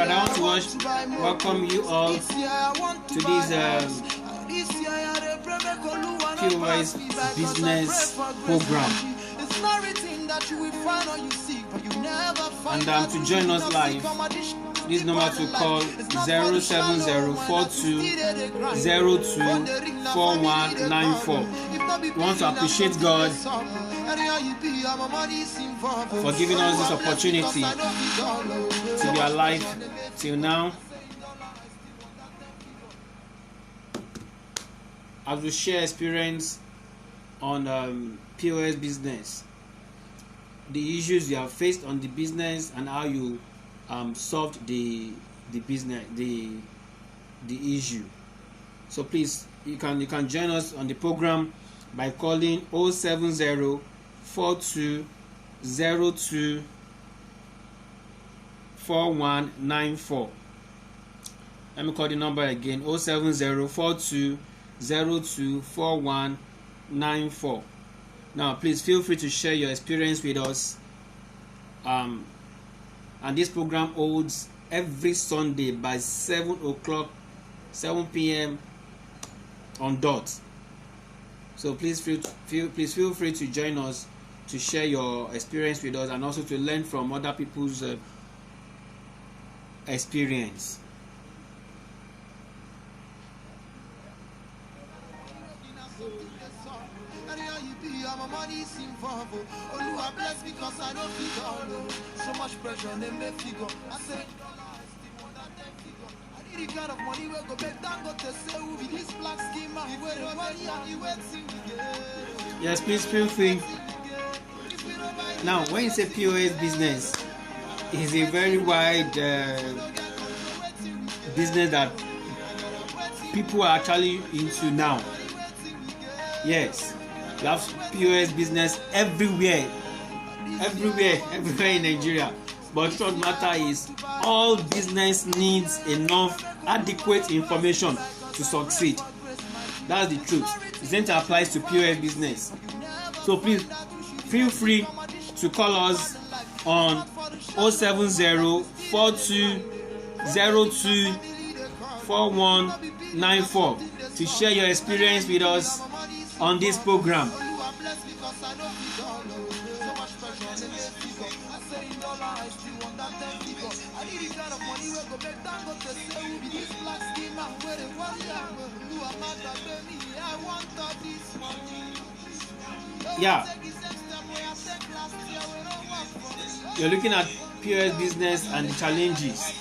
Alright, I want to welcome you all to this POS business program. And to join us live, this number to call 07042024194. We want to appreciate God for giving us this opportunity to be alive till now. I will share experience on POS business, the issues you have faced on the business, and how you solved the business, the issue. So please, you can join us on the program by calling 07042024194. Let me call the number again: 07042024194. Now, please feel free to share your experience with us. And this program holds every Sunday by 7 p.m. on dot. So please feel free to join us to share your experience with us and also to learn from other people's experience. So much pressure on them figure. I say the kind of money we go back down go to say who be this black schema. Yes, please feel free. Now, when you say POS business, it's a very wide business that people are actually into now. Yes, you have POS business everywhere in Nigeria. But the truth matter is, all business needs enough adequate information to succeed. That's the truth. The same thing applies to POS business. So please feel free to call us on 07042024194 to share your experience with us on this program. Yeah, you're looking at POS business and the challenges.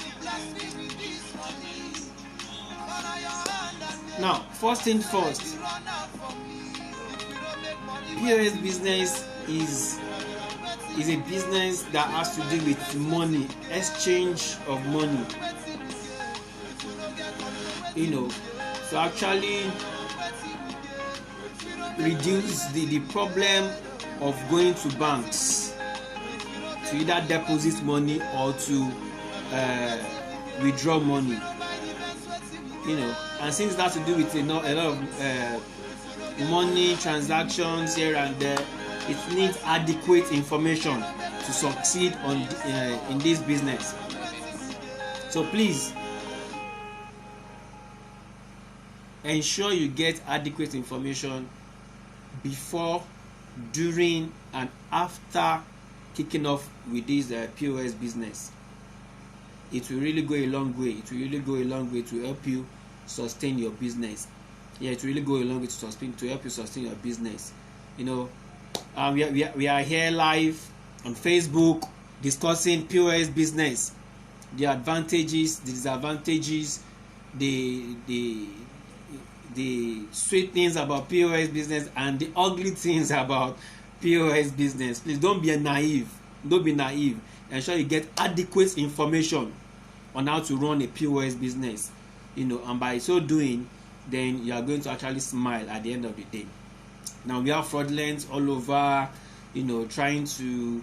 Now, first thing first, POS business is a business that has to do with money, exchange of money. To actually reduce the problem of going to banks to either deposit money or to withdraw money. And since that has to do with a lot of money transactions here and there, it needs adequate information to succeed in this business. So please ensure you get adequate information before, during, and after kicking off with this POS business. It will really go a long way. It will really go a long way to help you sustain your business. Yeah, it will really go a long way to help you sustain your business. We are here live on Facebook discussing POS business, the advantages, the disadvantages, the sweet things about POS business and the ugly things about POS business. Please don't be naive. Ensure you get adequate information on how to run a POS business. And by so doing, then you are going to actually smile at the end of the day. Now, we have fraudulence all over, trying to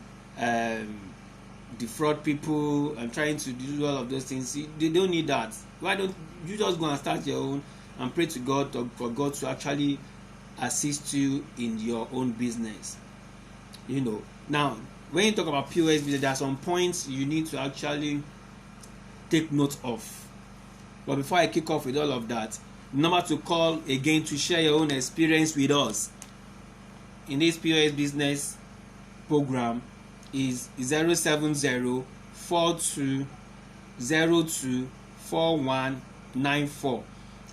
defraud people and trying to do all of those things. They don't need that. Why don't you just go and start your own and pray to God for God to actually assist you in your own business? Now, when you talk about POS business, there are some points you need to actually take note of. But before I kick off with all of that, the number to call again to share your own experience with us in this POS business program is 07042024194.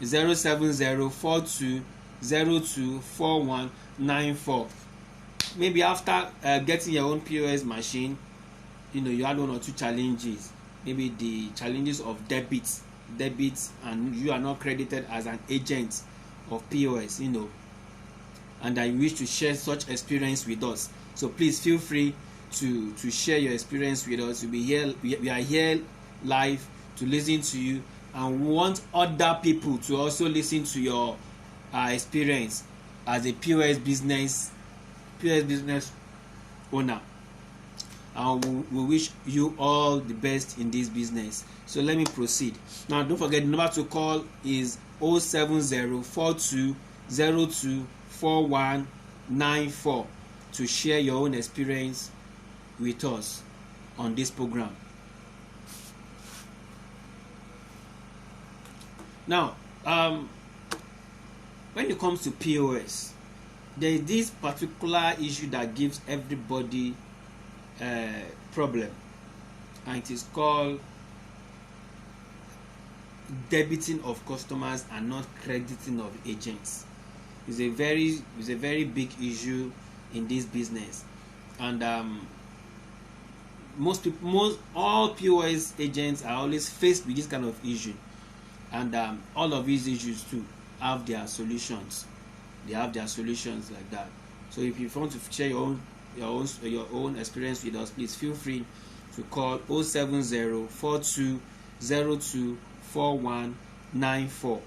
07042024194. Maybe after getting your own POS machine, you had 1 or 2 challenges. Maybe the challenges of debits, and you are not credited as an agent of POS, and that you wish to share such experience with us. So please feel free to share your experience with us. We are here live to listen to you, and we want other people to also listen to your experience as a POS business owner. And we wish you all the best in this business. So let me proceed. Now, don't forget, the number to call is 07042024194 to share your own experience with us on this program. Now, when it comes to POS, there is this particular issue that gives everybody problem, and it is called debiting of customers and not crediting of agents. It's a very big issue in this business, and all POS agents are always faced with this kind of issue, and all of these issues too have their solutions. They have their solutions like that. So if you want to share your own experience with us, please feel free to call 07042024194.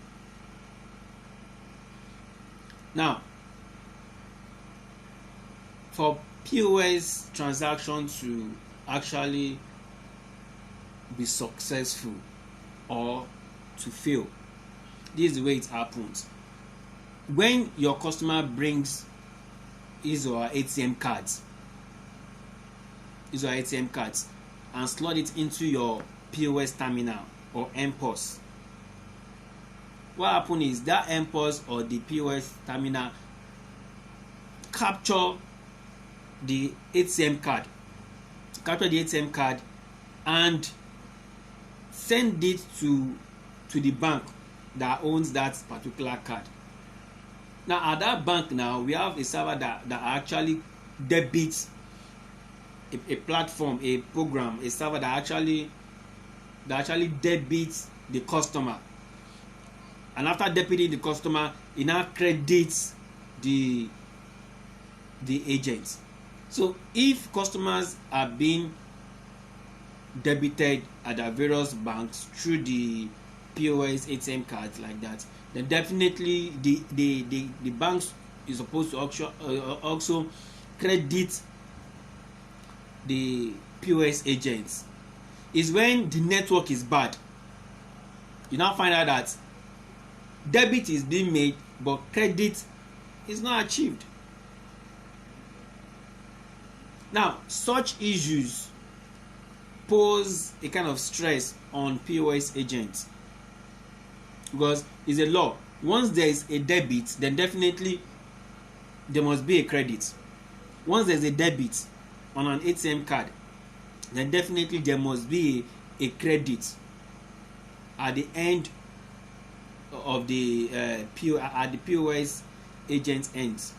Now, for POS transaction to actually be successful or to fail, this is the way it happens. When your customer brings his or her ATM cards and slot it into your POS terminal or MPOS, what happens is that MPOS or the POS terminal capture the ATM card and send it to the bank that owns that particular card. Now, at that bank now, we have a server that actually debits a platform, a program, a server that actually debits the customer. And after debiting the customer, it now credits the agent. So if customers are being debited at their various banks through the POS ATM cards like that, then definitely the banks is supposed to also credit the POS agents. Is when the network is bad, you now find out that debit is being made but credit is not achieved. Now, such issues pose a kind of stress on POS agents, because it's a law. Once there is a debit, then definitely there must be a credit. Once there's a debit on an ATM card, then definitely there must be a credit at the end of the POS agent's ends.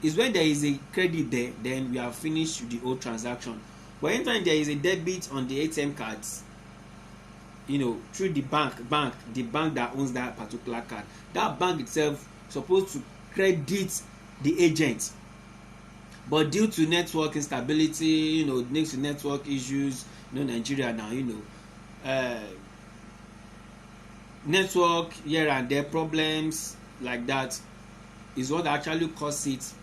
Is when there is a credit there, then we have finished the whole transaction. But anytime there is a debit on the ATM cards, through the bank that owns that particular card, that bank itself supposed to credit the agent. But due to network instability, next to network issues, Nigeria now, network here and there problems like that is what actually causes it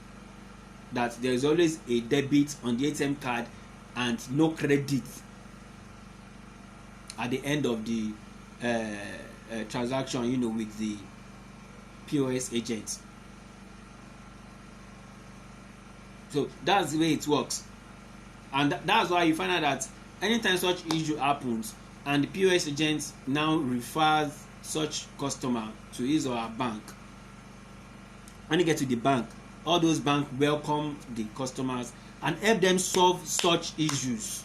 that there is always a debit on the ATM card and no credit at the end of the transaction, with the POS agent. So that's the way it works, and that's why you find out that anytime such issue happens, and the POS agent now refers such customer to his or her bank. When you get to the bank, all those banks welcome the customers and help them solve such issues.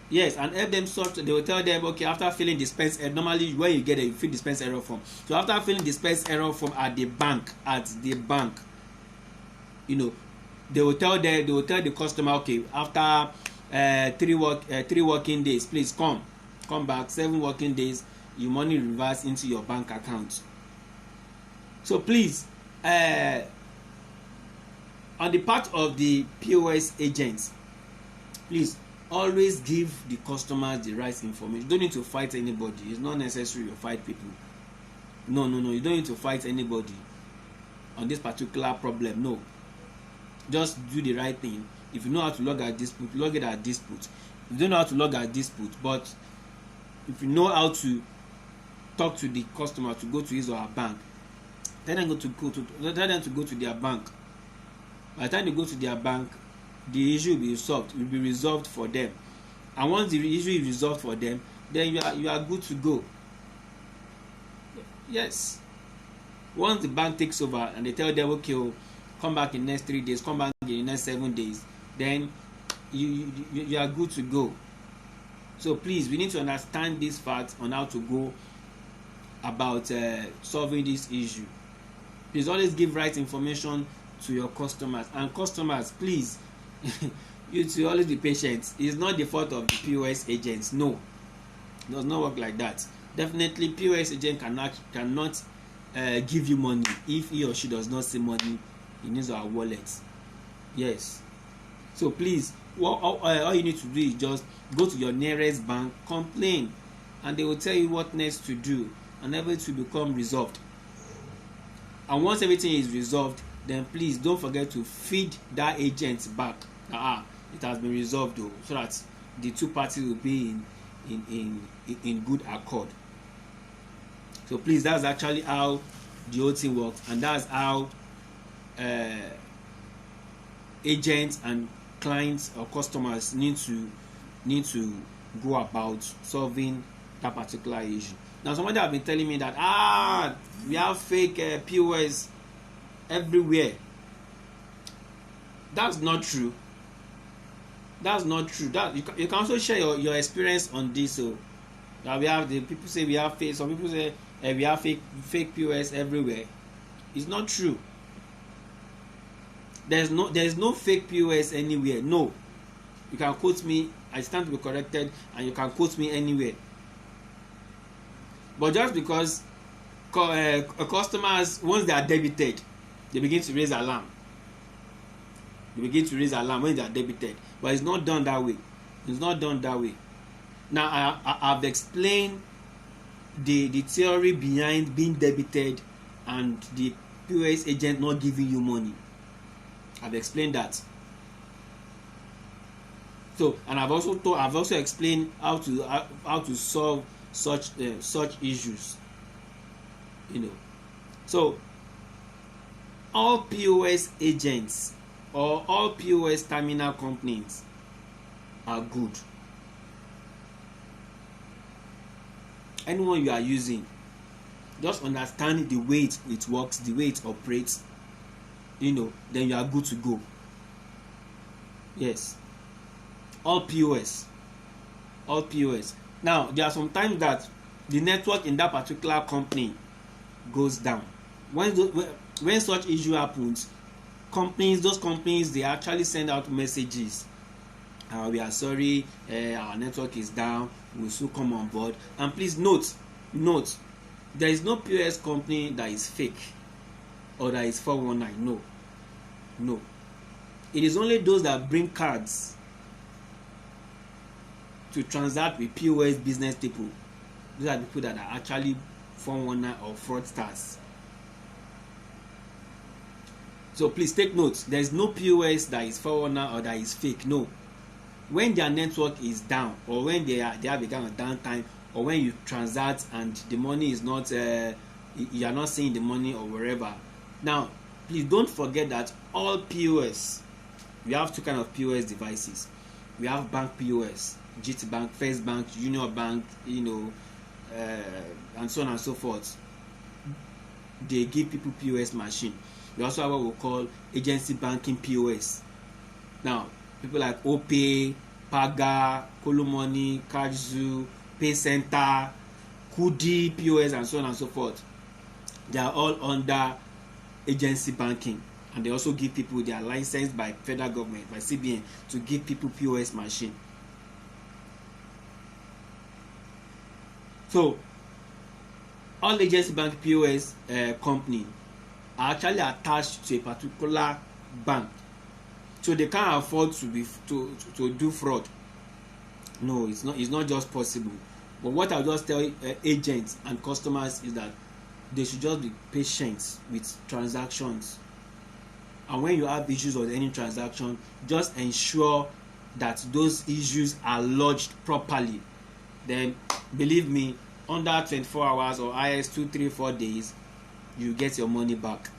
Yes, and help them solve. They will tell them, okay, after filling dispense error, normally when you get it, you fill dispense error form. So after filling dispense error form at the bank, you know, they will tell the customer, okay, after 3 working days, please come back. 7 working days, your money reverse into your bank account. So please, on the part of the POS agents, please always give the customers the right information. You don't need to fight anybody. It's not necessary to fight people. No, you don't need to fight anybody on this particular problem. No, just do the right thing. If you know how to log at dispute, log it at dispute. If you don't know how to log at dispute, but if you know how to talk to the customer to go to his or her bank, tell them to go to their bank. By the time they go to their bank, the issue will be resolved for them. And once the issue is resolved for them, then you are good to go. Yes. Once the bank takes over and they tell them, okay, come back in the next 3 days, come back in the next 7 days, then you are good to go. So please, we need to understand this fact on how to go about solving this issue. Please always give right information to your customers. And customers, please, you should always be patient. It's not the fault of the POS agents. No, it does not work like that. Definitely, POS agent cannot give you money if he or she does not see money in his or her wallet. Yes. So please, all you need to do is just go to your nearest bank, complain, and they will tell you what next to do, and everything will become resolved. And once everything is resolved, then please don't forget to feed that agent back. It has been resolved though, so that the two parties will be in good accord. So please, that's actually how the whole thing works, and that's how agents and clients or customers need to go about solving that particular issue. Now, somebody have been telling me that we have fake POS everywhere. That's not true. That you can also share your experience on this. So that we have the people say we have fake. Some people say we have fake POS everywhere. It's not true. There's no fake POS anywhere. No, you can quote me. I stand to be corrected, and you can quote me anywhere. But just because customers, once they are debited, they begin to raise alarm. When they are debited. But it's not done that way. Now, I've explained the theory behind being debited and the POS agent not giving you money. I've explained that. So, and I've also explained how to solve such issues. So all POS agents or all POS terminal companies are good. Anyone you are using, just understand the way it works, the way it operates, then you are good to go. Yes. All POS. Now, there are some times that the network in that particular company goes down. When such issue happens, those companies, they actually send out messages. We are sorry, our network is down, we'll soon come on board. And please note, there is no POS company that is fake or that is 419. No. It is only those that bring cards to transact with POS business people. Those are the people that are actually 419 or fraudsters. So please take note. There is no POS that is 419 or that is fake. No. When their network is down, or when they have a kind of downtime, or when you transact and the money is not, you are not seeing the money or wherever. Now, please don't forget that all POS, we have two kinds of POS devices. We have bank POS. GT Bank, First Bank, Union Bank, and so on and so forth. They give people POS machine. We also have what we call agency banking POS. Now, people like OPay, Paga, Kolomoni, Kajzu, Pay Center, Kudi POS, and so on and so forth. They are all under agency banking, and they also give people, they are licensed by federal government, by CBN, to give people POS machine. So all agency bank POS company are actually attached to a particular bank, so they can't afford to do fraud. No, it's not just possible. But what I'll just tell agents and customers is that they should just be patient with transactions, and when you have issues with any transaction, just ensure that those issues are lodged properly. Then believe me, under 24 hours or highest 2, 3, 4 days, you get your money back.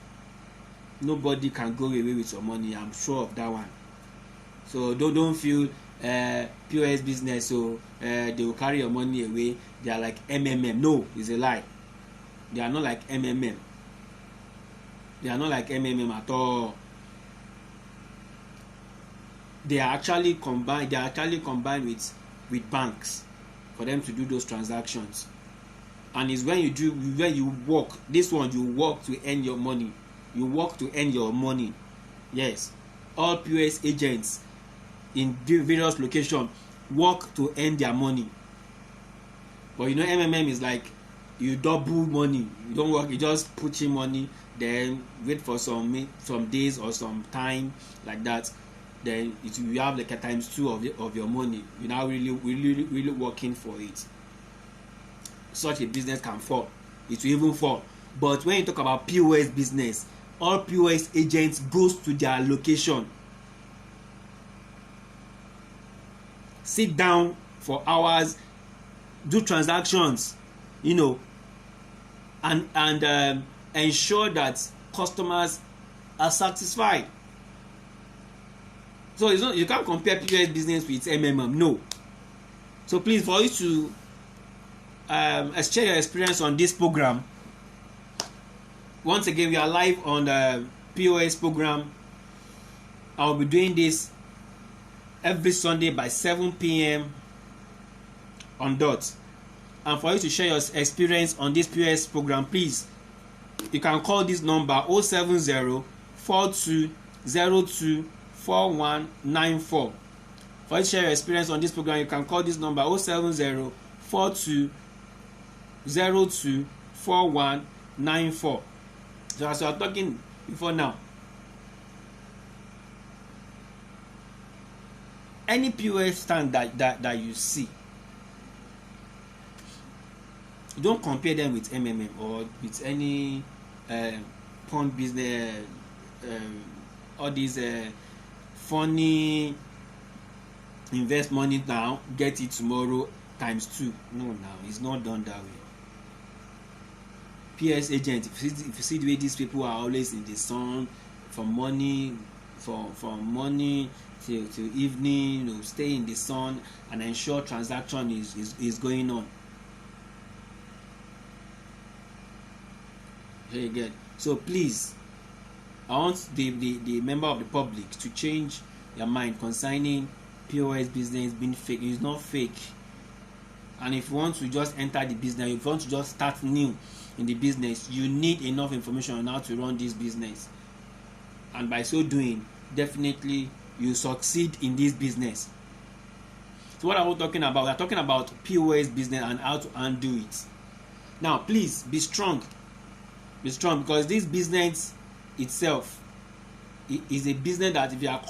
Nobody can go away with your money, I'm sure of that one. So don't feel POS business, so they will carry your money away. They are like MMM. No, it's a lie. They are not like MMM. They are not like MMM at all. They are actually combined. They are actually combined with banks for them to do those transactions. And it's when you work. This one, you work to earn your money. You work to earn your money. Yes, all POS agents in various locations work to earn their money. But MMM is like you double money. You don't work, you just put in money, then wait for some days or some time like that. Then you have like a ×2 of your money. You're now really working for it. Such a business can fall. It will even fall. But when you talk about POS business, all POS agents goes to their location, sit down for hours, do transactions, and ensure that customers are satisfied. So you can't compare POS business with MMM. No. So please, for you to share your experience on this program. Once again, we are live on the POS program. I will be doing this every Sunday by 7 p.m. on dot. And for you to share your experience on this POS program, please, you can call this number 070 4202 4194. For you to share your experience on this program, you can call this number 070 4202 4194. So as I was talking before now, any POS stand that you see, don't compare them with MMM or with any pawn business, all these funny invest money now, get it tomorrow ×2. No, it's not done that way. PS agent, if you see the way these people are always in the sun from morning till evening, stay in the sun and ensure transaction is going on. Here you get. So please, I want the member of the public to change their mind concerning POS business being fake. It's not fake. And if you want to just enter the business, if you want to just start new in the business, you need enough information on how to run this business, and by so doing, definitely you succeed in this business. So what are we talking about? We are talking about POS business and how to undo it. Now please be strong, because this business itself is a business that if you are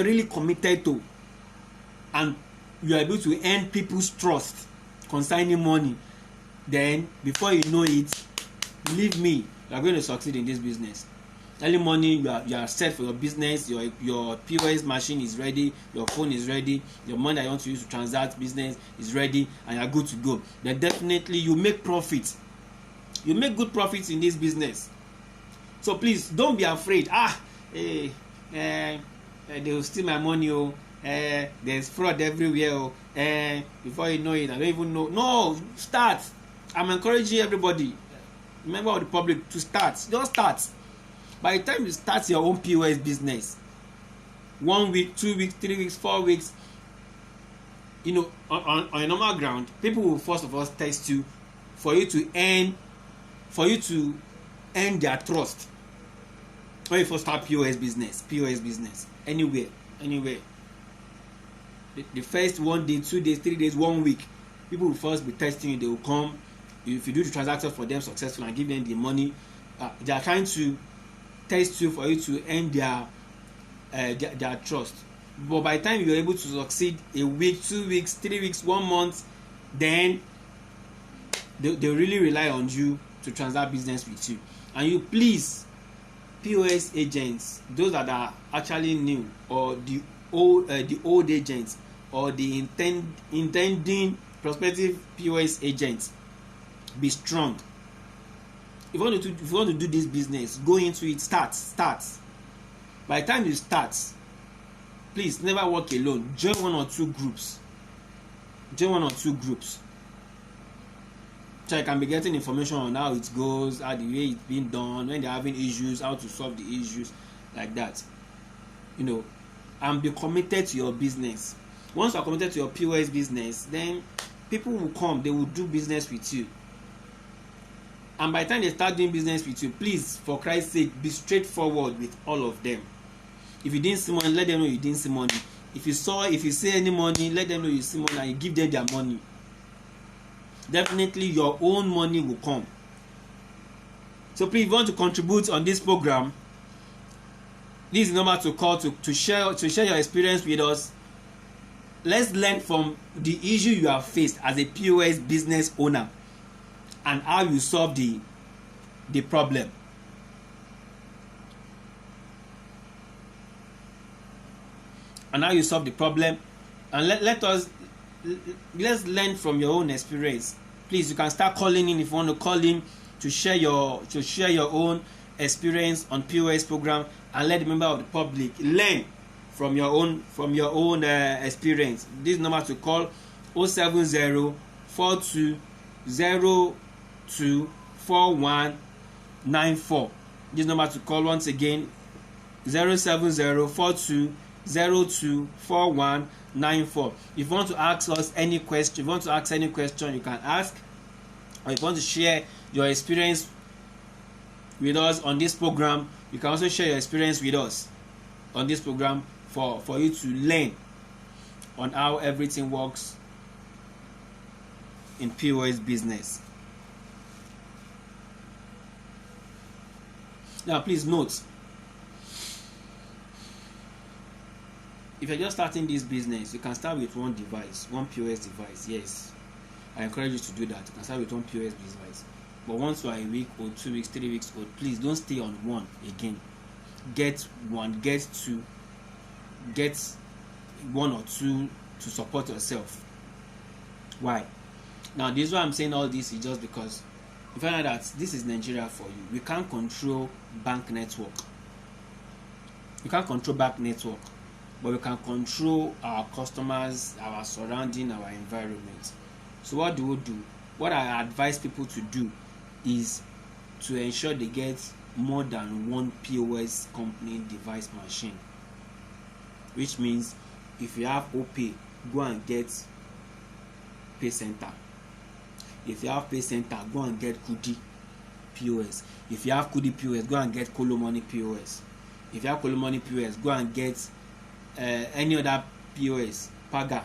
really committed to, and you are able to earn people's trust concerning money, then before you know it, believe me, you are going to succeed in this business. Early morning, you are set for your business. Your POS machine is ready, your phone is ready, your money that you want to use to transact business is ready, and you are good to go. Then definitely you make profit. You make good profits in this business. So please don't be afraid. They will steal my money. there's fraud everywhere. Before you know it, I don't even know. No, start. I'm encouraging everybody, member of the public, to start. Just start. By the time you start your own POS business, 1 week, 2 weeks, 3 weeks, 4 weeks, on a normal ground, people will first of all test you for you to earn their trust. When you first start POS business, anywhere. The first 1 day, 2 days, 3 days, 1 week, people will first be testing you. They will come. If you do the transaction for them successful and give them the money, they are trying to test you for you to earn their trust. But by the time you are able to succeed, a week, 2 weeks, 3 weeks, 1 month, then they really rely on you to transact business with you. And you please, POS agents, those that are actually new, or the old agents, or the intending prospective POS agents, be strong. If you want to do this business, go into it. Start. By the time you start, please never work alone. Join one or two groups. So you can be getting information on how it goes, how the way it's being done, when they're having issues, how to solve the issues, like that. And be committed to your business. Once you are committed to your POS business, then people will come, they will do business with you. And by the time they start doing business with you, please, for Christ's sake, be straightforward with all of them. If you didn't see money, let them know you didn't see money. If you see any money, let them know you see money, and you give them their money. Definitely your own money will come. So please, if you want to contribute on this program, this is the number to call to share your experience with us. Let's learn from the issue you have faced as a POS business owner and how you solve the problem. And let's learn from your own experience. Please, you can start calling in if you want to call in to share your own experience on POS program, and let the member of the public learn from your own experience. This number to call 07042024194. This number to call once again, 07042024194. If you want to ask us any question, you can ask. Or if you want to share your experience with us on this program, you can also share your experience with us on this program for you to learn on how everything works in POS business. Now, please note, if you're just starting this business, you can start with one POS device. Yes, I encourage you to do that. You can start with one POS device. But once you are a week or 2 weeks, 3 weeks old, please don't stay on one again. Get one, get two, get 1 or 2 to support yourself. Why? Now, this is why I'm saying all this is just because you find out that this is Nigeria for you. We can't control bank network. But we can control our customers, our surrounding, our environment. So what do we do? What I advise people to do is to ensure they get more than one POS company device machine. Which means if you have OPay, go and get Pay Center. If you have Pay Center, go and get Kudi POS. If you have Kudi POS, go and get Kolo Money POS. If you have Kolo Money POS, go and get any other POS, Paga,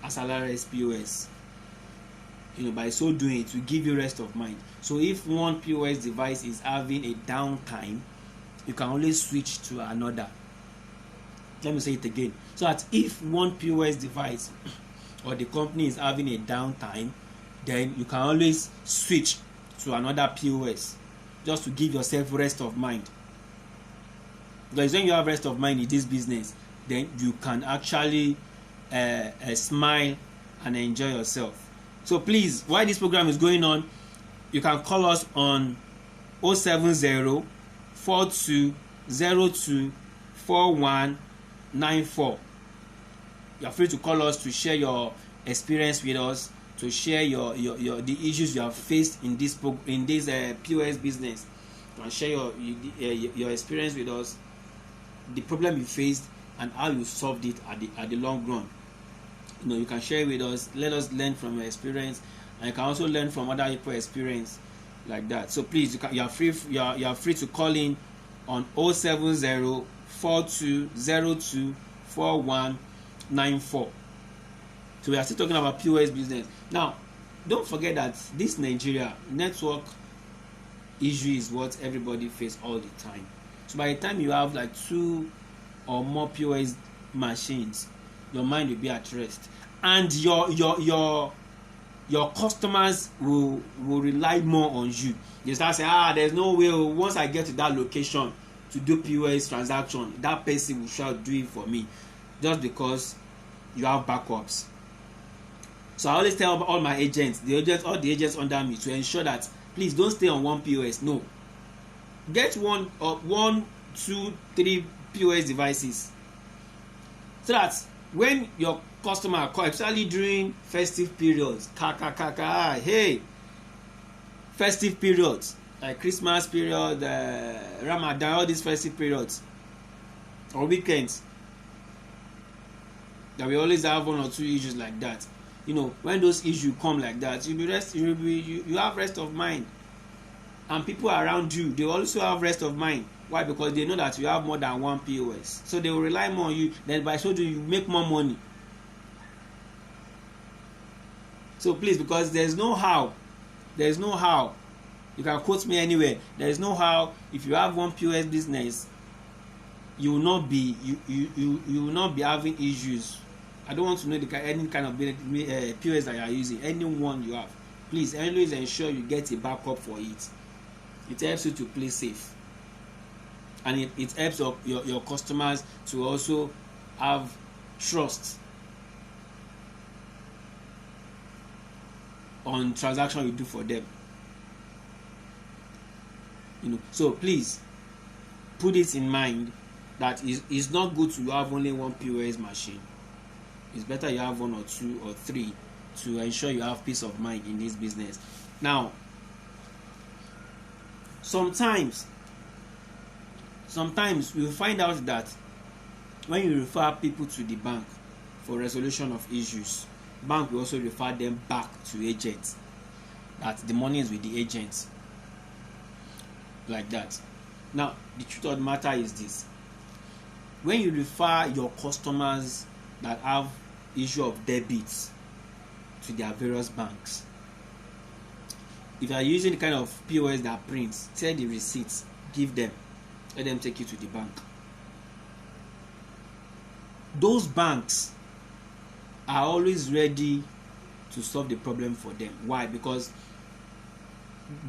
Asalaris POS. By so doing, it will give you rest of mind. So if one POS device is having a downtime, you can always switch to another. Let me say it again. So that if one POS device or the company is having a downtime, then you can always switch to another POS just to give yourself rest of mind. Because when you have rest of mind in this business, then you can actually smile and enjoy yourself. So please, while this program is going on, you can call us on 070-4202-4194. 4194. You are free to call us to share your experience with us, to share your the issues you have faced in this POS business. You can share your experience with us, the problem you faced, and how you solved it at the long run. You can share with us. Let us learn from your experience, and you can also learn from other people's experience like that. So please, you are free to call in on 070 4202 4194. So we are still talking about POS business. Now, don't forget that this Nigeria network issue is what everybody face all the time. So by the time you have like 2 or more POS machines, your mind will be at rest, and your customers will rely more on you. They start saying, there's no way, once I get to that location to do POS transaction, that person will shall do it for me, just because you have backups. So I always tell all my agents, all the agents under me, to ensure that please don't stay on one POS. No, get 1, 2, 3 POS devices, so that when your customer call, especially during festive periods, festive periods like Christmas period, Ramadan, all these festive periods or weekends, that we always have 1 or 2 issues like that. When those issues come like that, you have rest of mind, and people around you, they also have rest of mind. Why? Because they know that you have more than 1 POS, so they will rely more on you. Then by so doing, you make more money. So please, because there's no how, you can quote me anywhere, there is no how, if you have 1 POS business, you will not be having issues. I don't want to know any kind of POS that you are using, any one you have. Please always ensure you get a backup for it. It helps you to play safe, and it helps your customers to also have trust on transaction you do for them. So please put it in mind that it's not good to have only 1 POS machine. It's better you have 1 or 2 or 3 to ensure you have peace of mind in this business. Now, sometimes we find out that when you refer people to the bank for resolution of issues, bank will also refer them back to agents, that the money is with the agents, like that. Now, the truth of the matter is this: when you refer your customers that have issue of debits to their various banks, if you are using the kind of POS that prints, send the receipts, give them, let them take you to the bank. Those banks are always ready to solve the problem for them. Why? Because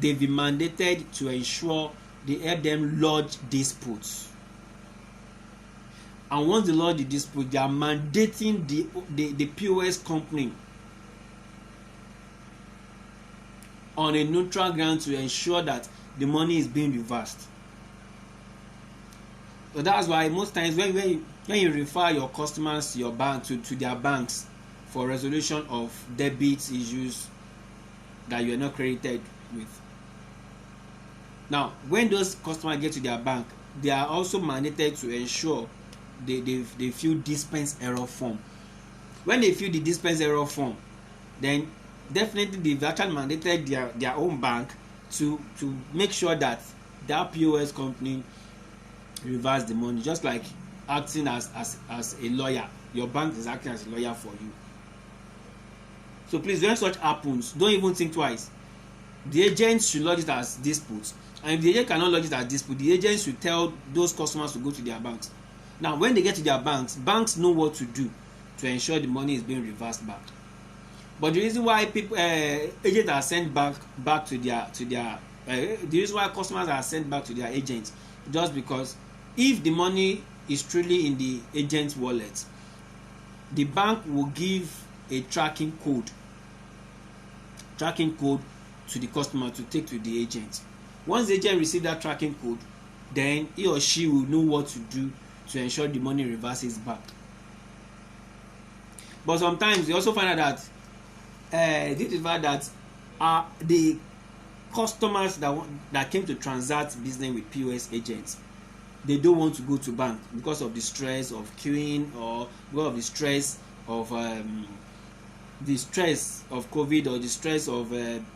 they've been mandated to ensure they help them lodge disputes. And once they lodge the dispute, they are mandating the POS company on a neutral ground to ensure that the money is being reversed. So that's why most times when you refer your customers to your bank to their banks for resolution of debit issues that you are not credited with, now when those customers get to their bank, they are also mandated to ensure they fill dispense error form. When they fill the dispense error form, then definitely they've actually mandated their own bank to make sure that that POS company reverse the money, just like acting as a lawyer. Your bank is acting as a lawyer for you. So please, when such happens, don't even think twice. The agents should lodge it as dispute, and if the agent cannot lodge it as dispute, the agents should tell those customers to go to their banks. Now, when they get to their banks know what to do to ensure the money is being reversed back. But the reason why agents are sent back to their the reason why customers are sent back to their agents, just because if the money is truly in the agent's wallet, the bank will give a tracking code to the customer to take to the agent. Once the agent receives that tracking code, then he or she will know what to do to ensure the money reverses back. But sometimes you also find out that this is that the customers that came to transact business with POS agents, they don't want to go to bank because of the stress of queuing, or because of the stress of COVID, or the stress of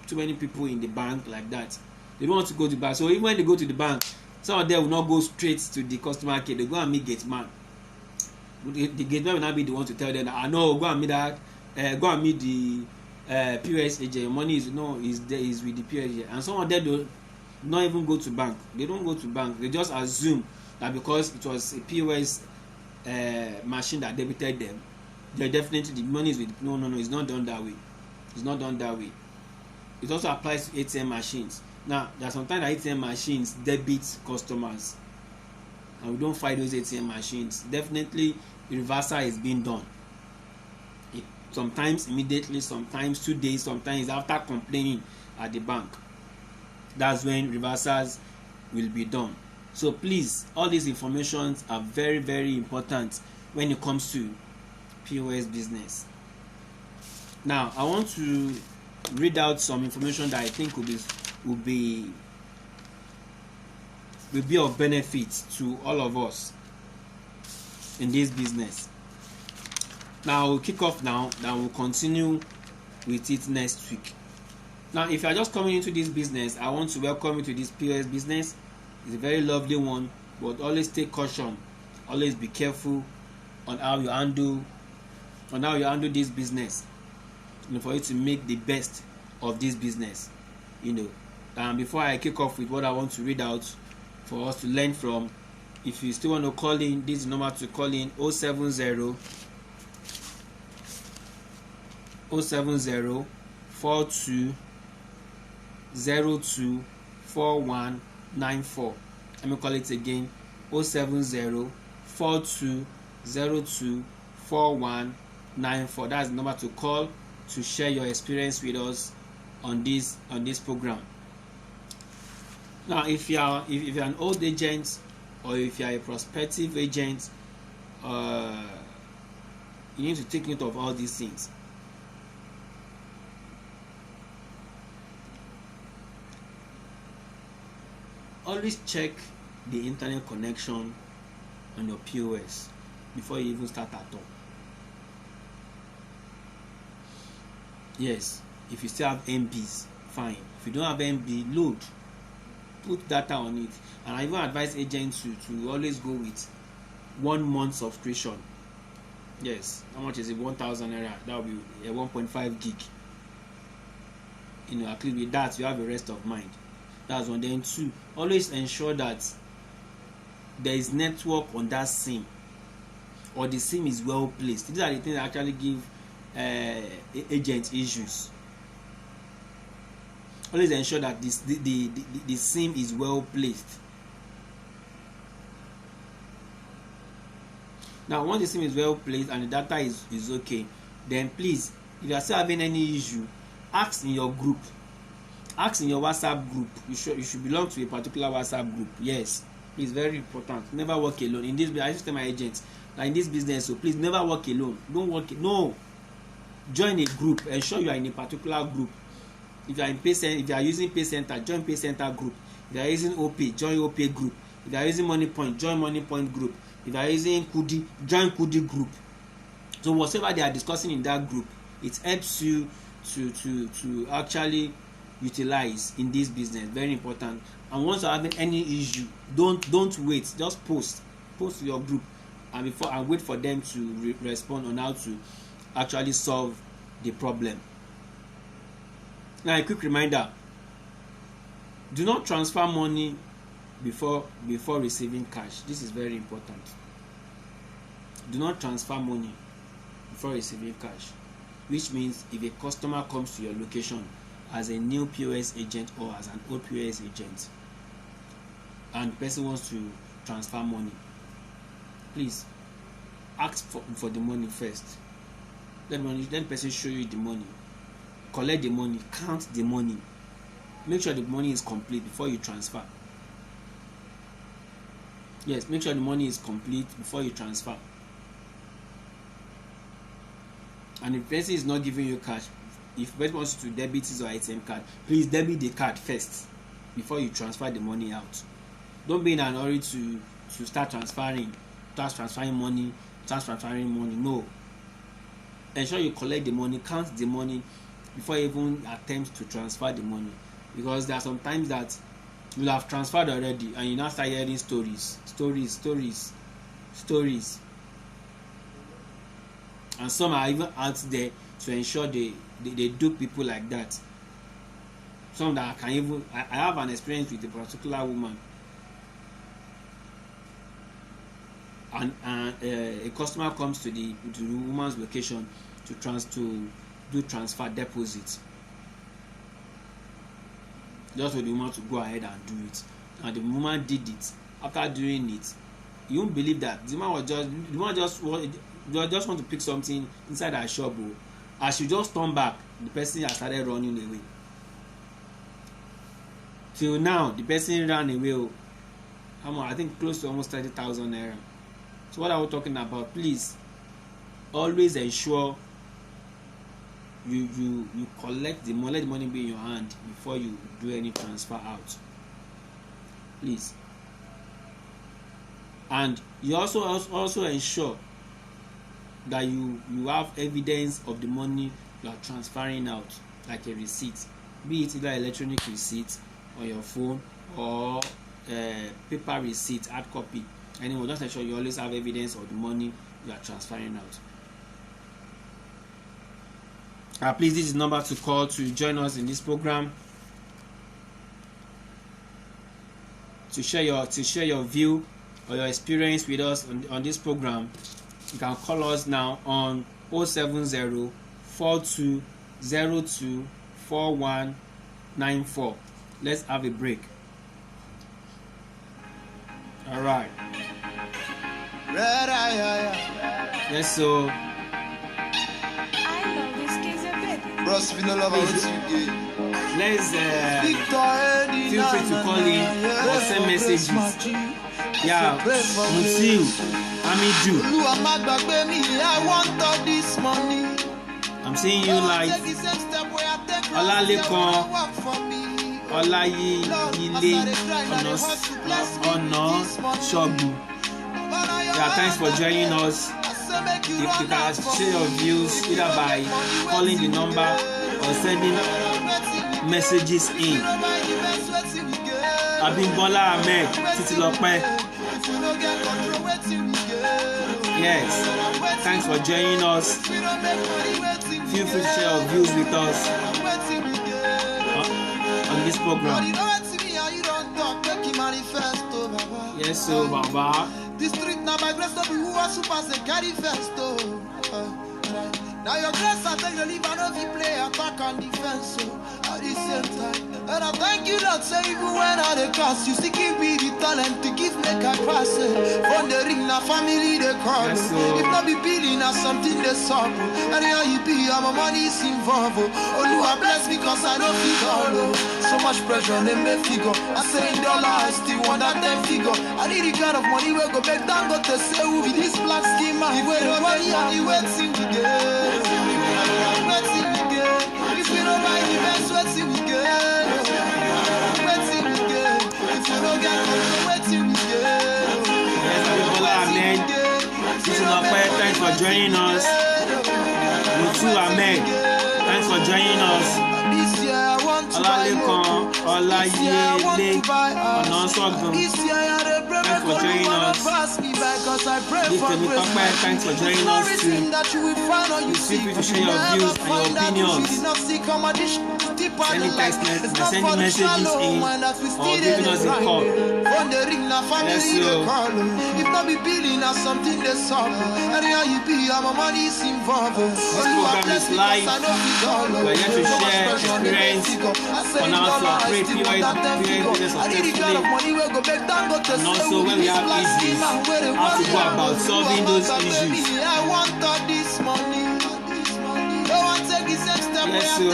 too many people in the bank like that. They don't want to go to the bank. So even when they go to the bank, some of them will not go straight to the customer care. They go and meet gate man. The gate man will not be the one to tell them that, no, go and meet that, go and meet the POS agent. Money is with the POS agent. And some of them do not even go to bank. They don't go to bank. They just assume that because it was a POS machine that debited them, they definitely the money is with. No, it's not done that way. It's not done that way. It also applies to ATM machines. Now, there are sometimes that ATM machines debit customers, and we don't find those ATM machines. Definitely, reversal is being done. Sometimes immediately, sometimes 2 days, sometimes after complaining at the bank. That's when reversals will be done. So please, all these informations are very, very important when it comes to POS business. Now, I want to read out some information that I think will be of benefit to all of us in this business. Now we'll kick off now, then we'll continue with it next week. Now, if you are just coming into this business, I want to welcome you to this POS business. It's a very lovely one, but always take caution. Always be careful on how you handle this business, for you to make the best of this business. And before I kick off with what I want to read out for us to learn from, if you still want to call in, this is the number to call in: 070 42 02 4194. Let me call it again: 070 42 02 4194. That's the number to call to share your experience with us on this program. Now, if you're an old agent, or if you're a prospective agent, you need to take note of all these things. Always check the internet connection on your POS before you even start at all. Yes, if you still have MBs, fine. If you don't have MB, load, put data on it. And I even advise agents to always go with 1 month subscription. Yes, how much is it? 1,000 naira. That will be a 1.5 gig. At least with that, you have a rest of mind. That's one. Then 2, always ensure that there is network on that SIM, or the SIM is well placed. These are the things that actually give agent issues. Always ensure that the SIM is well placed. Now, once the SIM is well placed and the data is okay, then please, if you are still having any issue, ask in your group. Ask in your WhatsApp group. You should belong to a particular WhatsApp group. Yes, it's very important. Never work alone. In this, I used to tell my agents, like in this business, so please never work alone. Don't work. No, join a group. Ensure you are in a particular group. If you are if you are using Pay Center, join Pay Center group. If you are using OPay, join OPay group. If you are using Money Point, join Money Point group. If you are using Kudi, join Kudi group. So whatever they are discussing in that group, it helps you to actually utilize in this business. Very important. And once you're having any issue, don't wait. Just post to your group, and wait for them to respond on how to actually solve the problem. Now, a quick reminder: do not transfer money before receiving cash. This is very important. Do not transfer money before receiving cash, which means if a customer comes to your location as a new POS agent or as an old POS agent, and the person wants to transfer money, please ask for the money first. Then the person show you the money. Collect the money, count the money, make sure the money is complete before you transfer. Yes, make sure the money is complete before you transfer. And if the person is not giving you cash, if the person wants to debit his or ATM card, please debit the card first before you transfer the money out. Don't be in an hurry to start transferring money. No. Ensure you collect the money, count the money before you even attempt to transfer the money, because there are some times that you have transferred already and you now start hearing stories, and some are even out there to ensure they dupe people like that. Some that can even, I have an experience with a particular woman, and a customer comes to the woman's location to do transfer deposit, just for the woman to go ahead and do it. And the woman did it. After doing it, you won't believe that the woman just want to pick something inside her shop. As she just turned back, the person has started running away. Till now, the person ran away. I think close to almost 30,000 naira. So what are we talking about? Please, always ensure you collect the money. Let the money be in your hand before you do any transfer out. Please. And you also ensure that you have evidence of the money you are transferring out, like a receipt, be it either electronic receipt on your phone or paper receipt, hard copy. Anyway, just ensure you always have evidence of the money you are transferring out. Please, this is the number to call to join us in this program, to share your view or your experience with us on this program. You can call us now on 070 4202 4194. Let's have a break. All right. Yes, so I love this case a bit. Bros, if you don't love how it's you get. let's feel free to call in or send messages. Yeah, Mutiu, Amidu, I'm seeing you live. Olalekan, Olayile, Ono Shogu. Yeah, thanks for joining us. You can share your views either by calling the number or sending messages in. Abimbola Ahmed, Titilope. Yes, thanks for joining us. Feel free to share your views with us on this program. Yes, so Baba. The street now by grace of who are super say carry first now your grace I tell you live and of you play attack and defense at the same time. And I thank you Lord say even when I the cross you still give me the talent to give make a cross from the ring na family they call. Yes, if not be billing or something they solve. And here you be my money is involved. Oh you are blessed because I don't figure so much pressure they may figure. I say in dollar I still want that 10 figure. I need the kind of money where go back down go to say who be this black schema. He wait the money and he wait till we get. If you don't buy the best, wait till we get. Wait till we get. If you don't get money, wait till we get. Yes, Abimbola Ahmed, Titilope, thanks for joining us. Mutiu Ahmed, thanks for joining us. This year I want to Olalekan, Olayile, Ono Shogu. This year I had a Thanks for joining us. This Temitope, thanks for joining us too. Feel free to share your views and your opinions. Sending text messages, sending messages in, or giving us a call. Yes, so. If not be billing or something they solve. And here you be, my money is involved. This program is live. We are here to share experience on how to operate POS successfully, and also when we have issues, how to go about solving those issues. Yes, so.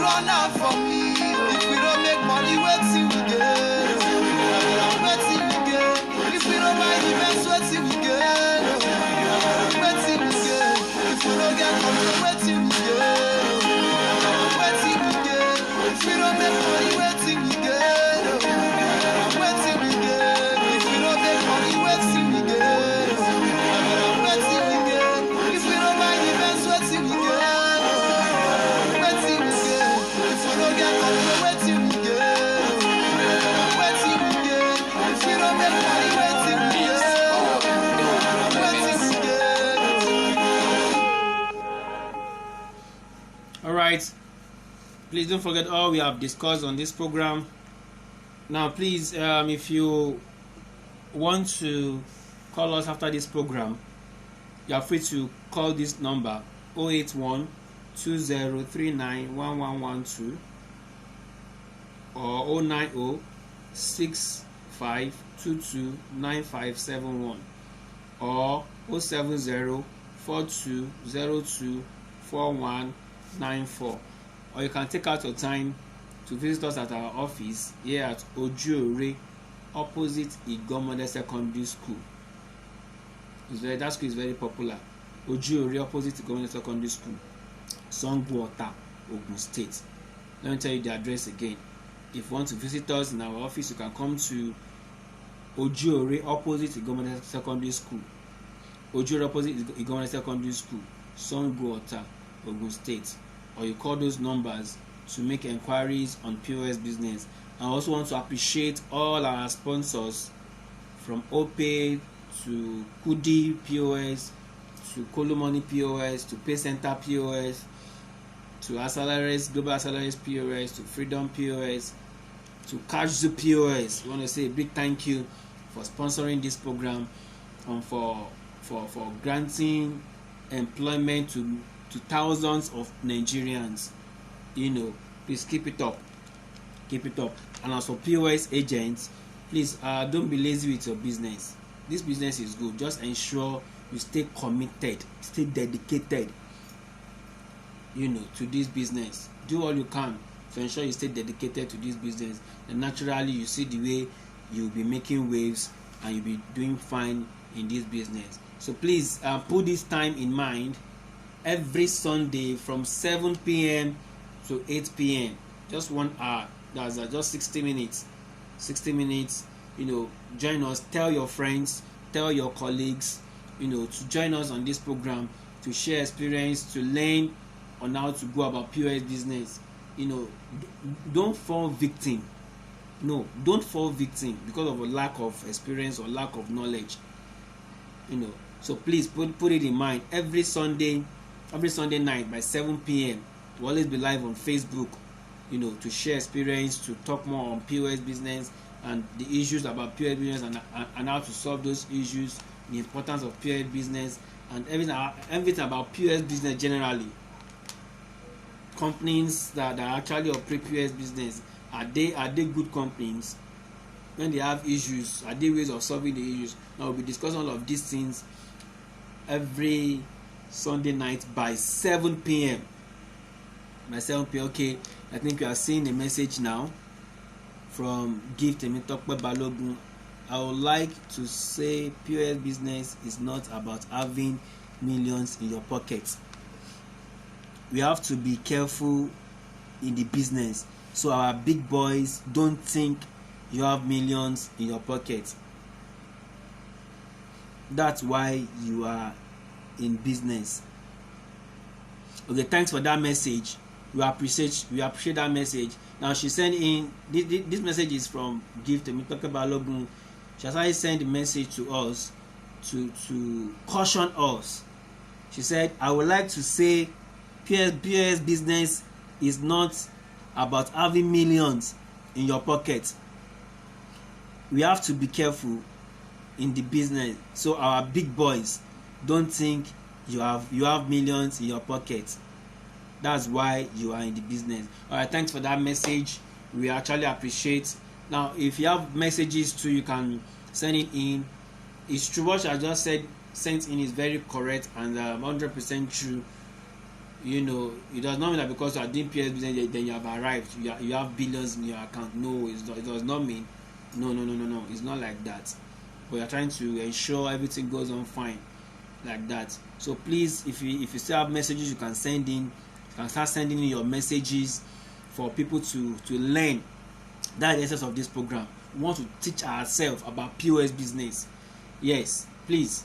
run out for me. If we don't make money, waiting we get. Waiting we get. If we don't buy the best, waiting we get. Waiting we get. If we don't get control, waiting we get. Waiting we get. If we don't make money, waiting we get. Waiting we get. If we don't make money, waiting we get. Waiting we get. If we don't buy the best, waiting we get. Waiting we get. If we don't get control, waiting we get. Waiting we get. If we don't make money, waiting we get. Waiting we get. All right. Please don't forget all we have discussed on this program. Now, please, if you want to call us after this program, you are free to call this number 081 2039 1112 or 090 6522 9571 or 070 4202 4194. Or you can take out your time to visit us at our office here at Ojuore, opposite Igomode Secondary School. That school is very popular. Ojuore, opposite Igomode Secondary School, Songwater, Ogun State. Let me tell you the address again. If you want to visit us in our office, you can come to Ojuore, opposite Igomode Secondary School. Ojuore, opposite Igomode Secondary School, Songwater, Ogun State. Or you call those numbers to make inquiries on POS business. I also want to appreciate all our sponsors, from OPay to Kudi POS to Kolomoni POS to PayCenter POS to Aceleris, Global Aceleris POS to Freedom POS to Cashzu POS. We want to say a big thank you for sponsoring this program and for granting employment to thousands of Nigerians. Please keep it up. And as for POS agents, please don't be lazy with your business. This business is good. Just ensure you stay committed, stay dedicated, to this business. Do all you can to ensure you stay dedicated to this business, and naturally you see the way you'll be making waves and you'll be doing fine in this business. So please put this time in mind. Every Sunday from 7 p.m. to 8 p.m. just 1 hour. That's just 60 minutes. 60 minutes. Join us. Tell your friends. Tell your colleagues. To join us on this program, to share experience, to learn on how to go about POS business. Don't fall victim. No, don't fall victim because of a lack of experience or lack of knowledge. So please put it in mind. Every Sunday night by 7 p.m. we'll always be live on Facebook, to share experience, to talk more on POS business and the issues about POS business and how to solve those issues, the importance of POS business and everything about POS business generally. Companies that actually operate POS business, are they good companies? When they have issues, are there ways of solving the issues? Now we'll be discussing all of these things every Sunday night by 7 p.m. By 7 p.m. Okay, I think you are seeing a message now from Gift Emitokpe Balogun. I would like to say POS business is not about having millions in your pocket. We have to be careful in the business so our big boys don't think you have millions in your pocket. That's why you are in business. Okay, thanks for that message. We appreciate that message. Now she sent in this message is from Gift Emitokpe Balogun. She has already sent a message to us to caution us. She said, I would like to say POS business is not about having millions in your pocket. We have to be careful in the business so our big boys don't think you have millions in your pocket. That's why you are in the business. All right, thanks for that message. We actually appreciate. Now, if you have messages too, you can send it in. It's true what I just said. Sent in is very correct and 100% true. You know, it does not mean that because you are doing POS business then you have arrived, you have billions in your account. No, it does not mean. No, it's not like that. But you are trying to ensure everything goes on fine like that. So please, if you still have messages you can send in, you can start sending in your messages for people to learn. That's the essence of this program. We want to teach ourselves about POS business. Yes, please.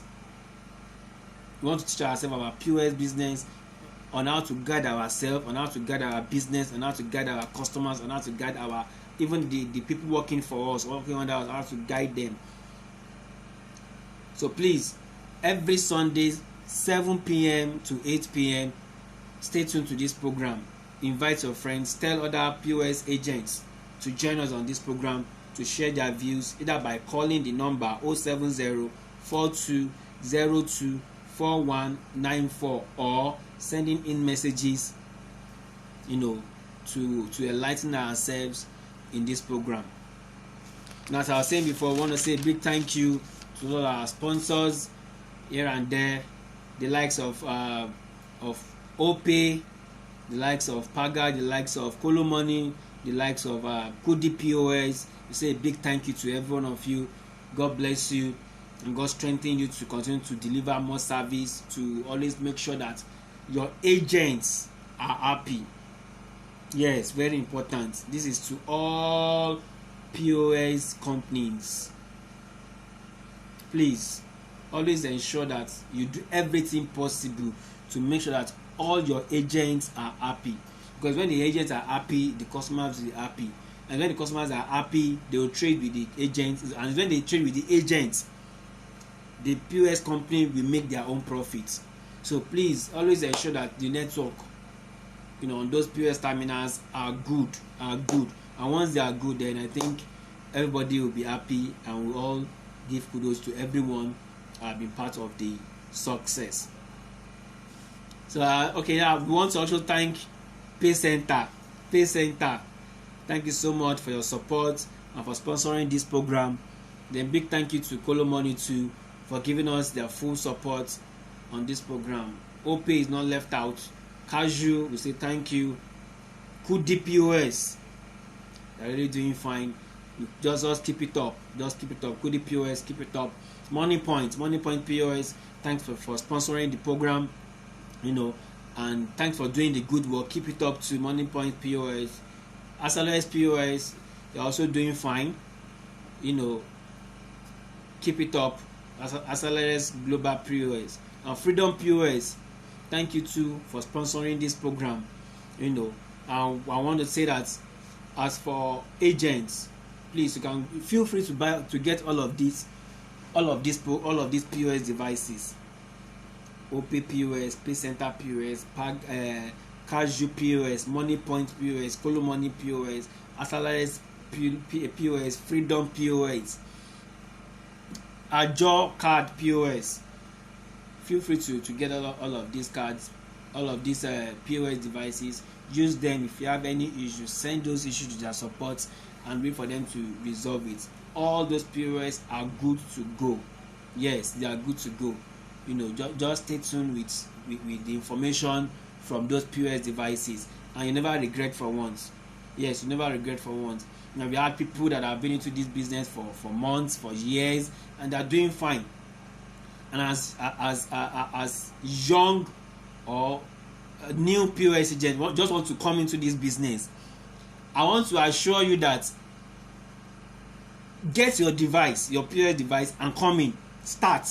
We want to teach ourselves about POS business, on how to guide ourselves, on how to guide our business, on how to guide our customers, on how to guide our even the people working for us, working under us, how to guide them. So please, every Sunday 7 p.m. to 8 p.m. stay tuned to this program. Invite your friends, tell other POS agents to join us on this program to share their views, either by calling the number 070-4202-4194 or sending in messages, to enlighten ourselves in this program. Now, as I was saying before, I want to say a big thank you to all our sponsors here and there, the likes of Opay, the likes of Paga, the likes of Kolo Money, the likes of Kudi POS. We say a big thank you to every one of you. God bless you, and God strengthen you to continue to deliver more service, to always make sure that your agents are happy. Yes, very important. This is to all POS companies. Please always ensure that you do everything possible to make sure that all your agents are happy, because when the agents are happy, the customers will be happy, and when the customers are happy, they will trade with the agents, and when they trade with the agents, the POS company will make their own profits. So please always ensure that the network, on those POS terminals are good, and once they are good, then I think everybody will be happy, and we'll all give kudos to everyone been part of the success. So we want to also thank PayCenter. Thank you so much for your support and for sponsoring this program. Then big thank you to Kolo Money too for giving us their full support on this program. Opay is not left out. Casual, we say thank you. Kudi POS, they're really doing fine. Just keep it up. Kudi POS, keep it up. Money Point POS, thanks for sponsoring the program, and thanks for doing the good work. Keep it up to Money Point POS. Asales POS, they're also doing fine. Keep it up. Asales Global POS and Freedom POS, thank you too for sponsoring this program. I want to say that as for agents, please, you can feel free to get all of these POS devices. Opay POS, PayCenter POS, Casual POS, Money Point POS, Kolo Money POS, Asales POS, Freedom POS, Ajo Card POS. Feel free to get all of these cards, all of these POS devices. Use them. If you have any issues, send those issues to their support and wait for them to resolve it. All those POS are good to go. Yes, they are good to go. Just stay tuned with the information from those POS devices, and you never regret for once. Yes, you never regret for once. We have people that have been into this business for months, for years, and they're doing fine. And as young or new POS agent just want to come into this business, I want to assure you that get your device, your POS device, and come in. Start.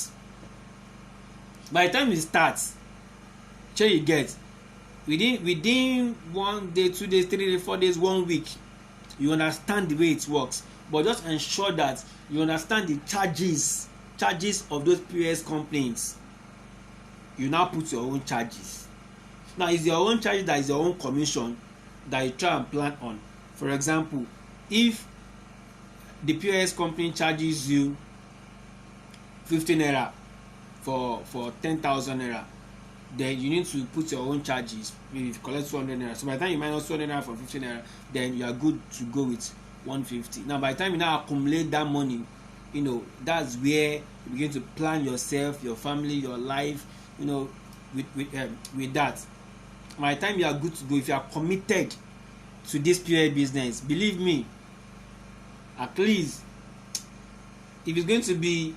By the time you start, sure you get within 1 day, 2 days, 3 days, 4 days, 1 week, you understand the way it works. But just ensure that you understand the charges of those POS companies. You now put your own charges. Now it's your own charges, that is your own commission that you try and plan on. For example, if the POS company charges you 15 naira for 10,000 naira, then you need to put your own charges. If you collect 200 naira, so by the time you minus 200 naira from 15 naira, then you are good to go with 150. Now by the time you now accumulate that money, that's where you begin to plan yourself, your family, your life, with that. by the time you are good to go, if you are committed to this POS business, believe me, at least if it's going to be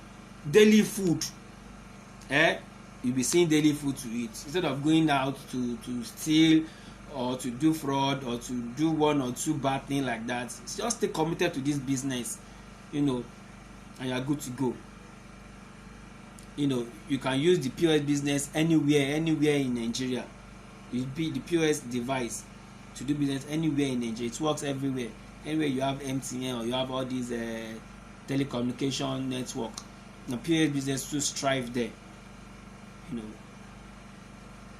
daily food, you'll be seeing daily food to eat instead of going out to steal or to do fraud or to do one or two bad things like that. Just stay committed to this business, and you are good to go. You can use the POS business anywhere in Nigeria. You be the POS device to do business anywhere in Nigeria. It works everywhere. Anywhere you have MTN or you have all these telecommunication network, the POS business to strive there.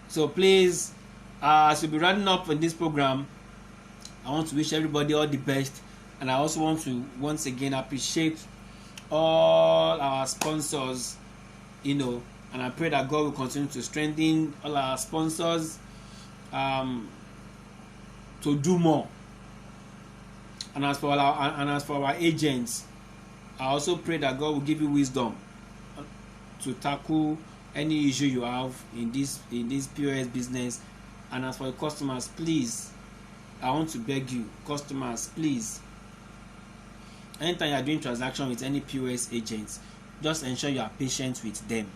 So please, as we'll be running up in this program, I want to wish everybody all the best, and I also want to once again appreciate all our sponsors, and I pray that God will continue to strengthen all our sponsors to do more. And as for our agents, I also pray that God will give you wisdom to tackle any issue you have in this POS business. And as for the customers, please, I want to beg you, customers, please, anytime you are doing transaction with any POS agents, just ensure you are patient with them.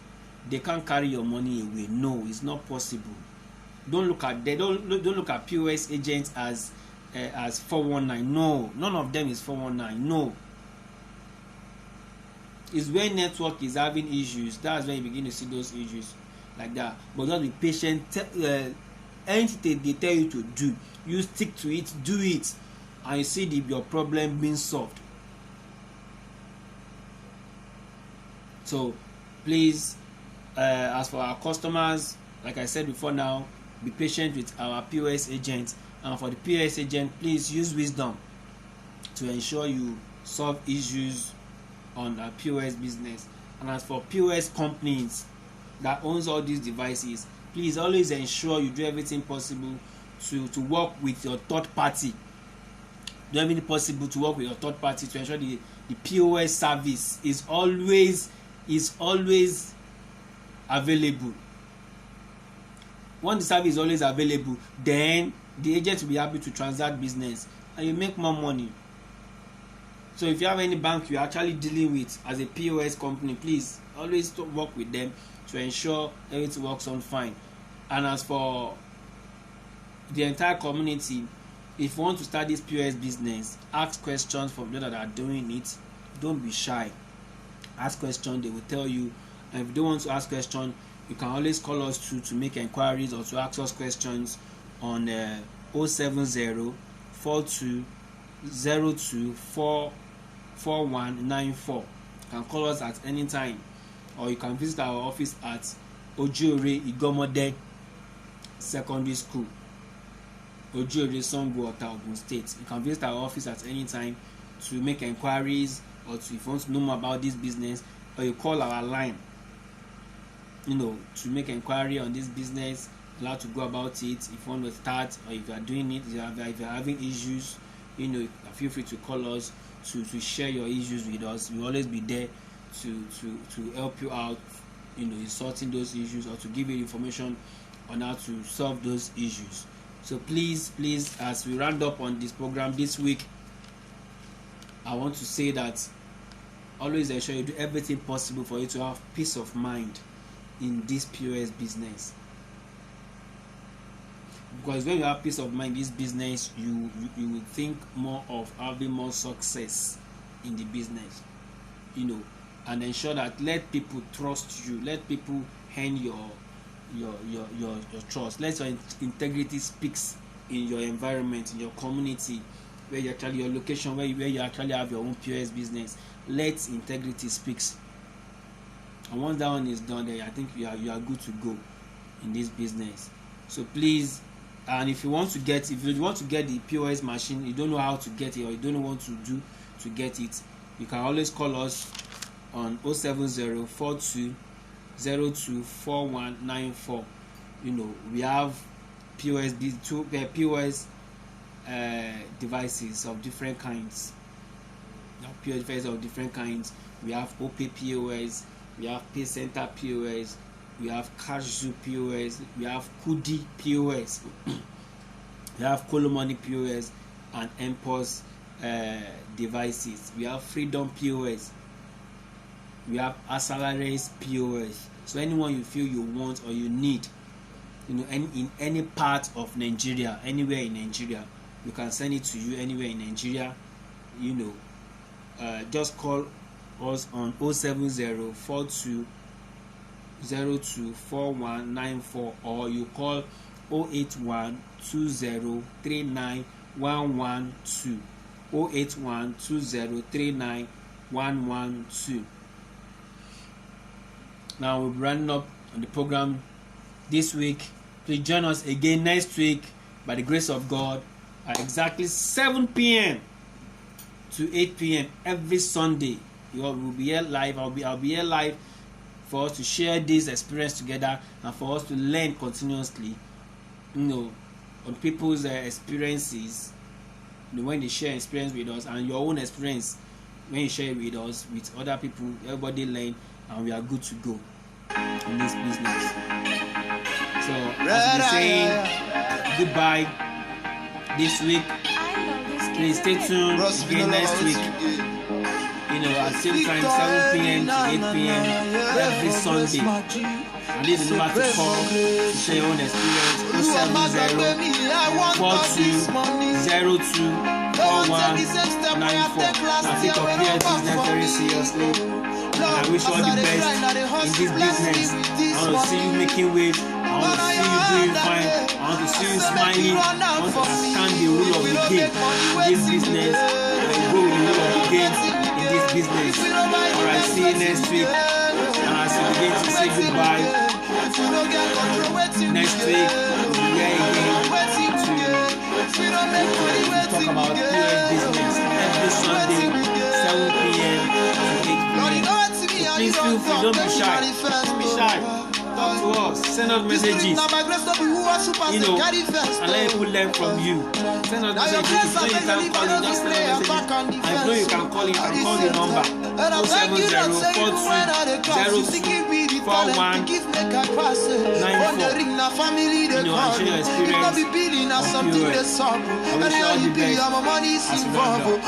They can't carry your money away. No, it's not possible. Don't look at POS agents as 419. No, none of them is 419. No. It's when network is having issues, that's when you begin to see those issues like that. But just be patient. Anything they tell you to do, you stick to it, do it, and you see your problem being solved. So please, as for our customers, like I said before now, be patient with our POS agents. And for the POS agent, please use wisdom to ensure you solve issues on our POS business. And as for POS companies that owns all these devices, please always ensure you do everything possible to work with your third party. Do everything possible to work with your third party to ensure the POS service is always available. When the service is always available, then the agent will be happy to transact business and you make more money. So if you have any bank you're actually dealing with as a POS company, please always work with them to ensure everything works on fine. And as for the entire community, if you want to start this POS business, ask questions from those that are doing it. Don't be shy. Ask questions, they will tell you. And if you don't want to ask questions, you can always call us to make inquiries or to ask us questions on 070 42 02 4194. You can call us at any time, or you can visit our office at Ojiore Igomode Secondary School, Ojiore Sango, Ogun State. You can visit our office at any time to make inquiries or if you want to know more about this business, or you call our line, to make inquiry on this business, how to go about it. If you want to start, or if you are doing it, if you are having issues, feel free to call us to share your issues with us. We'll always be there to help you out, in sorting those issues, or to give you information on how to solve those issues. So please, as we round up on this program this week, I want to say that always ensure you do everything possible for you to have peace of mind in this POS business. Because when you have peace of mind in this business, you will think more of having more success in the business, and ensure that let people trust you, let people earn your trust. Let your integrity speaks in your environment, in your community, where you actually your location, where you actually have your own POS business. Let integrity speaks. And once that one is done, then I think you are good to go in this business. So please, and if you want to get the POS machine, you don't know how to get it, or you don't know what to do to get it, you can always call us on 070 42 02 4194. We have POS devices of different kinds. POS devices of different kinds. We have OP POS, we have Pay Center POS, we have Cashzu POS, we have Kudi POS, we have Kolomani POS and MPOS devices. We have Freedom POS, we have Asalares POS. So anyone you feel you want or you need, in any part of Nigeria, anywhere in Nigeria, you can send it to you anywhere in Nigeria. Just call us on 07042024194 or you call 08120391112 08120391112. Now we're running up on the program this week. Please join us again next week by the grace of God at exactly 7 p.m. to 8 p.m. every Sunday. You all will be here live. I'll be here live for us to share this experience together and for us to learn continuously, on people's experiences. When they share experience with us and your own experience, when you share it with us, with other people, everybody learn and we are good to go in this business. So as we're saying goodbye this week. Please stay tuned again next week. At the same time, 7 p.m. to 8 p.m. every Sunday. And this is the number to call to share your own experience. 070-4202-4194. Now take your POS business very seriously. I wish you all the best in this business. I want to see you making waves. I want to see you doing fine. I want to see you smiling. I want to understand the rule of the game in this business. And go with the rule of the game in this business. Alright, see you next week. And as we begin to say goodbye, next week we'll be here again to talk about POS business every Sunday, 7 p.m. to 8 p.m. Please feel free, don't be shy. Don't be shy. Talk to us. Send us messages. And let people learn from you. Send us messages. If you can call in, just send us messages. I know you can call in. You can call the number 070-4202-4194. And share your experience on POS. I wish you all the best as we round up.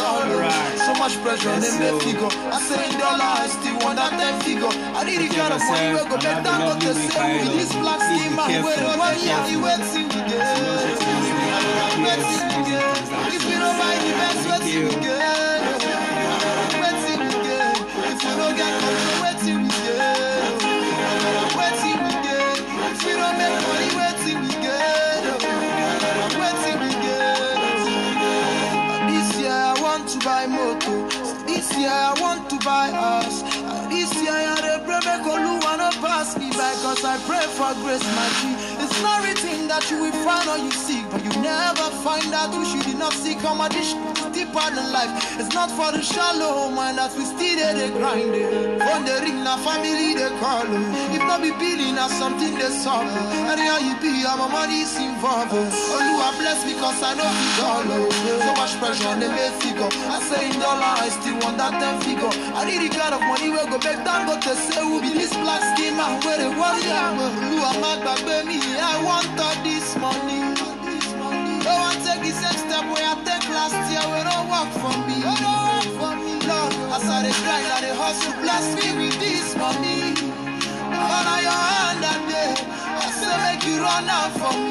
Alright. So much pressure on them figure. I say in dollars, still want that them figure. I need the kind of money we go back down, but the same with this black steam man. Where the one year he waiting again. If you don't buy the best, waiting again. Waiting again. If you don't get control, waiting again. Waiting again. If you don't make money, waiting again. Waiting again. This year I want to buy motor. This year I want to buy house. This year I had a pray make Oluwa no pass me by, cause I pray for grace, my G. It's not written that you will find or you seek, but you never find out who you did not seek. How much deeper than life. It's not for the shallow mind that we still there they grind it. On the ring na family they call it. If not be billing na something they solve. And here you be, I'm a money is involved. Oluwa bless me cause I know it's all. So much pressure on them figure. I say in dollar I still want that 10 figure. I need the kind of money we go back down, but they say who be this black schema where they warrior. Oluwa mad back baby, I want all this money. Don't want to take the same step where I take last year. We don't work for me. Lord, as I dey grind, I dey hustle, bless me with this money. Honor your hand that day. I say make you run out for me.